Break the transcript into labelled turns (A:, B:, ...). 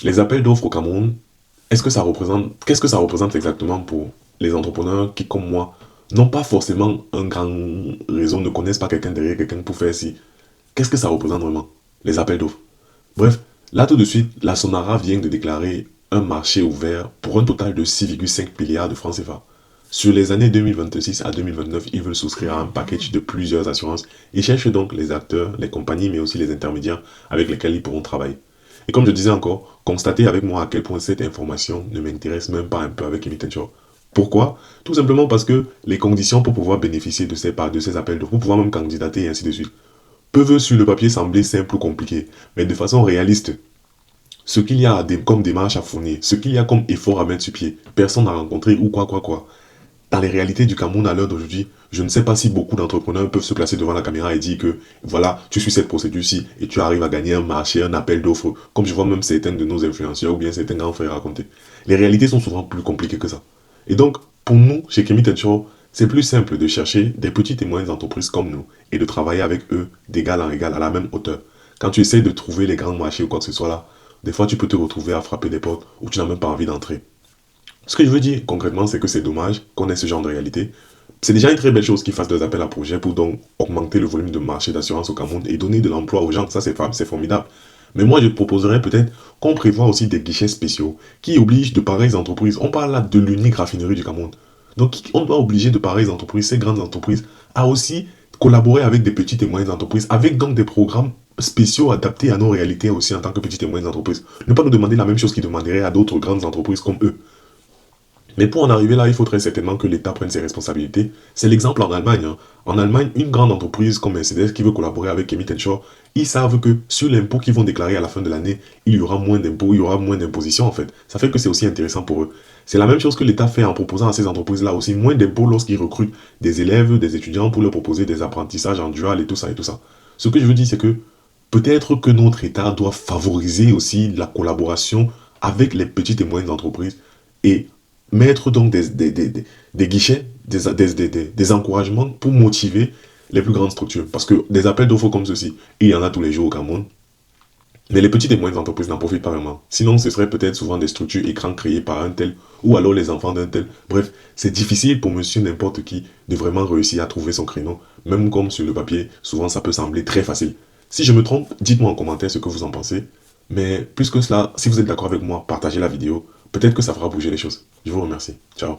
A: Les appels d'offres au Cameroun, qu'est-ce que ça représente exactement pour les entrepreneurs qui, comme moi, n'ont pas forcément un grand réseau, ne connaissent pas quelqu'un derrière quelqu'un pour faire ci. Qu'est-ce que ça représente vraiment, les appels d'offres? Bref, là tout de suite, la Sonara vient de déclarer un marché ouvert pour un total de 6,5 milliards de francs CFA. Sur les années 2026 à 2029, ils veulent souscrire à un package de plusieurs assurances et cherchent donc les acteurs, les compagnies, mais aussi les intermédiaires avec lesquels ils pourront travailler. Et comme je disais encore, constatez avec moi à quel point cette information ne m'intéresse même pas un peu avec Imitenture. Pourquoi? Tout simplement parce que les conditions pour pouvoir bénéficier de ces appels d'offres, pour pouvoir même candidater et ainsi de suite, peuvent sur le papier sembler simples ou compliqués, mais de façon réaliste, ce qu'il y a comme démarche à fournir, ce qu'il y a comme effort à mettre sur pied, personne n'a rencontré ou quoi. Dans les réalités du Cameroun à l'heure d'aujourd'hui, je ne sais pas si beaucoup d'entrepreneurs peuvent se placer devant la caméra et dire que voilà, tu suis cette procédure-ci et tu arrives à gagner un marché, un appel d'offres, comme je vois même certains de nos influenceurs ou bien certains grands frères raconter. Les réalités sont souvent plus compliquées que ça. Et donc, pour nous, chez Kemi Show, c'est plus simple de chercher des petites et moyennes entreprises comme nous et de travailler avec eux d'égal en égal à la même hauteur. Quand tu essaies de trouver les grands marchés ou quoi que ce soit là, des fois tu peux te retrouver à frapper des portes où tu n'as même pas envie d'entrer. Ce que je veux dire concrètement, c'est que c'est dommage qu'on ait ce genre de réalité. C'est déjà une très belle chose qu'ils fassent des appels à projets pour donc augmenter le volume de marché d'assurance au Cameroun et donner de l'emploi aux gens. Ça, c'est formidable. Mais moi, je proposerais peut-être qu'on prévoit aussi des guichets spéciaux qui obligent de pareilles entreprises. On parle là de l'unique raffinerie du Cameroun. Donc, on doit obliger de pareilles entreprises, ces grandes entreprises, à aussi collaborer avec des petites et moyennes entreprises, avec donc des programmes spéciaux adaptés à nos réalités aussi en tant que petites et moyennes entreprises. Ne pas nous demander la même chose qu'ils demanderaient à d'autres grandes entreprises comme eux. Mais pour en arriver là, il faudrait certainement que l'État prenne ses responsabilités. C'est l'exemple en Allemagne, hein. En Allemagne, une grande entreprise comme Mercedes qui veut collaborer avec Emit Shaw, ils savent que sur l'impôt qu'ils vont déclarer à la fin de l'année, il y aura moins d'impôts, il y aura moins d'impositions en fait. Ça fait que c'est aussi intéressant pour eux. C'est la même chose que l'État fait en proposant à ces entreprises-là aussi moins d'impôts lorsqu'ils recrutent des élèves, des étudiants pour leur proposer des apprentissages en dual et tout ça et tout ça. Ce que je veux dire, c'est que peut-être que notre État doit favoriser aussi la collaboration avec les petites et moyennes entreprises et mettre donc des guichets, des encouragements pour motiver les plus grandes structures. Parce que des appels d'offres comme ceci, il y en a tous les jours au Cameroun, mais les petites et moyennes entreprises n'en profitent pas vraiment. Sinon, ce serait peut-être souvent des structures écrans créées par un tel, ou alors les enfants d'un tel. Bref, c'est difficile pour monsieur n'importe qui de vraiment réussir à trouver son créneau. Même comme sur le papier, souvent ça peut sembler très facile. Si je me trompe, dites-moi en commentaire ce que vous en pensez. Mais plus que cela, si vous êtes d'accord avec moi, partagez la vidéo. Peut-être que ça fera bouger les choses. Je vous remercie. Ciao.